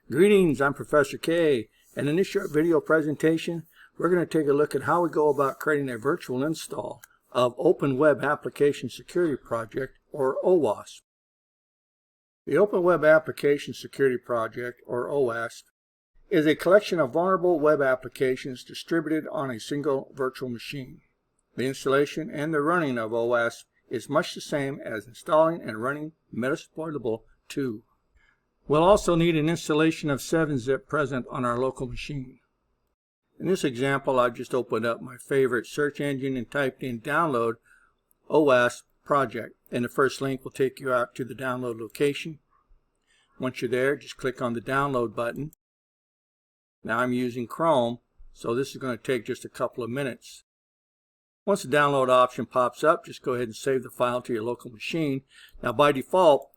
Greetings, I'm Professor K, and in this short video presentation, we're going to take a look at how we go about creating a virtual install of Open Web Application Security Project, or OWASP. The Open Web Application Security Project, or OWASP, is a collection of vulnerable web applications distributed on a single virtual machine. The installation and the running of OWASP is much the same as installing and running Metasploitable 2. We'll also need an installation of 7-zip present on our local machine. In this example, I've just opened up my favorite search engine and typed in download OWASP project, and the first link will take you out to the download location. Once you're there, just click on the download button. Now I'm using Chrome, so this is going to take just a couple of minutes. Once the download option pops up, just go ahead and save the file to your local machine. Now by default,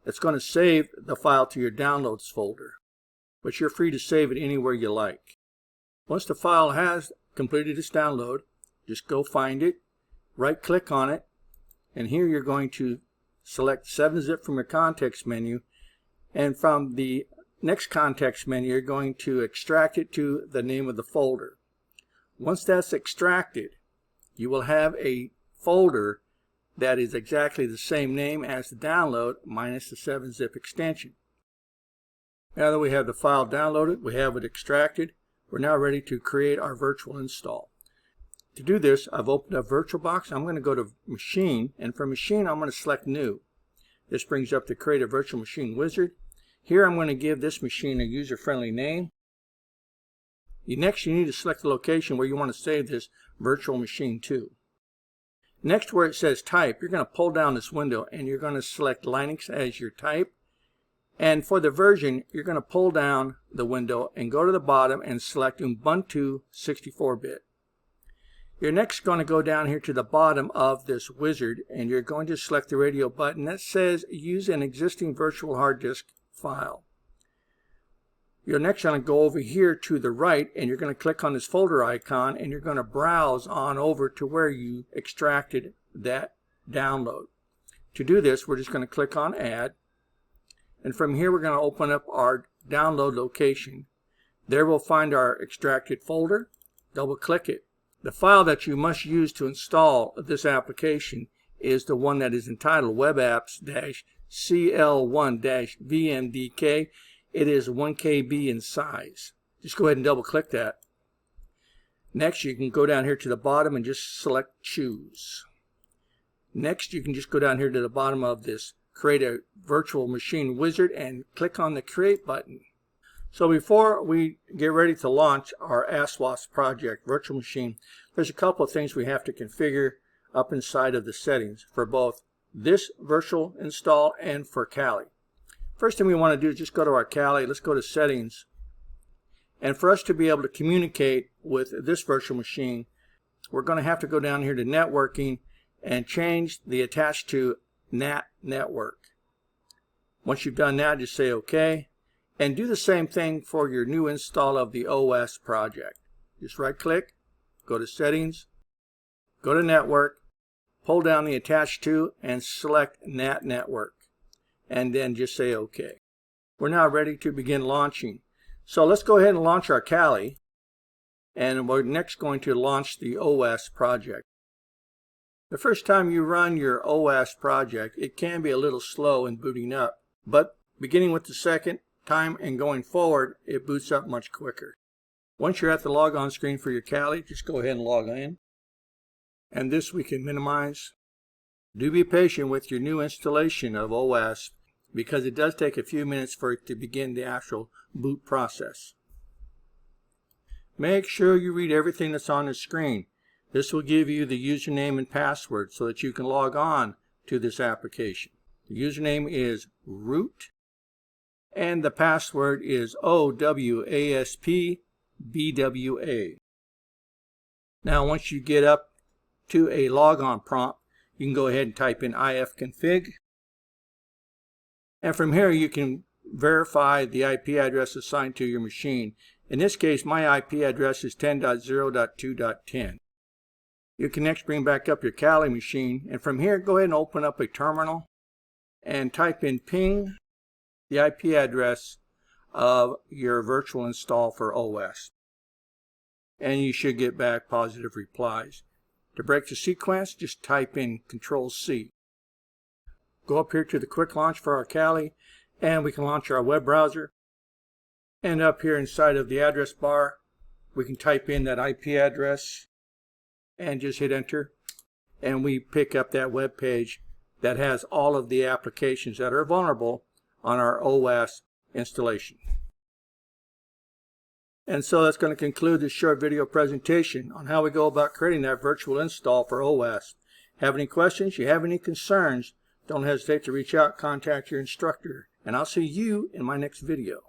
it's going to save the file to your downloads folder, but you're free to save it anywhere you like. Once the file has completed its download, just go find it, right click on it, and here you're going to select 7-zip from your context menu, and from the next context menu you're going to extract it to the name of the folder. Once that's extracted, you will have a folder that is exactly the same name as the download minus the 7-zip extension. Now that we have the file downloaded, we have it extracted, we're now ready to create our virtual install. To do this, I've opened up VirtualBox. I'm going to go to Machine, and for Machine I'm going to select New. This brings up the Create a Virtual Machine wizard. Here I'm going to give this machine a user-friendly name. Next, you need to select the location where you want to save this virtual machine to. Next, where it says type, you're going to pull down this window and you're going to select Linux as your type. And for the version, you're going to pull down the window and go to the bottom and select Ubuntu 64-bit. You're next going to go down here to the bottom of this wizard and you're going to select the radio button that says use an existing virtual hard disk file. You're next going to go over here to the right and you're going to click on this folder icon and you're going to browse on over to where you extracted that download. To do this, we're just going to click on Add, and from here we're going to open up our download location. There we'll find our extracted folder. Double click it. The file that you must use to install this application is the one that is entitled webapps-cl1-vmdk. It is 1 KB in size. Just go ahead and double click that. Next, you can go down here to the bottom and just select Choose. Next, you can just go down here to the bottom of this Create a Virtual Machine wizard and click on the Create button. So before we get ready to launch our OWASP project virtual machine, there's a couple of things we have to configure up inside of the settings for both this virtual install and for Kali. First thing we want to do is just go to our Kali. Let's go to Settings. And for us to be able to communicate with this virtual machine, we're going to have to go down here to Networking and change the attached to NAT network. Once you've done that, just say OK. And do the same thing for your new install of the OWASP project. Just right click, go to Settings, go to Network, pull down the attached to and select NAT network. And then just say OK. We're now ready to begin launching. So let's go ahead and launch our Kali, and we're next going to launch the OWASP project. The first time you run your OWASP project, it can be a little slow in booting up, but beginning with the second time and going forward, it boots up much quicker. Once you're at the logon screen for your Kali, just go ahead and log in, and this we can minimize. Do be patient with your new installation of OWASP because it does take a few minutes for it to begin the actual boot process. Make sure you read everything that's on the screen. This will give you the username and password so that you can log on to this application. The username is root and the password is OWASPBWA. Now once you get up to a logon prompt, you can go ahead and type in ifconfig. And from here you can verify the IP address assigned to your machine. In this case, my IP address is 10.0.2.10. You can next bring back up your Kali machine, and from here go ahead and open up a terminal and type in ping the IP address of your virtual install for OWASP. And you should get back positive replies. To break the sequence, just type in Control-C. Go up here to the quick launch for our Kali, and we can launch our web browser. And up here inside of the address bar, we can type in that IP address and just hit enter. And we pick up that web page that has all of the applications that are vulnerable on our OWASP installation. And so that's going to conclude this short video presentation on how we go about creating that virtual install for OWASP. Have any questions? You have any concerns? Don't hesitate to reach out, contact your instructor, and I'll see you in my next video.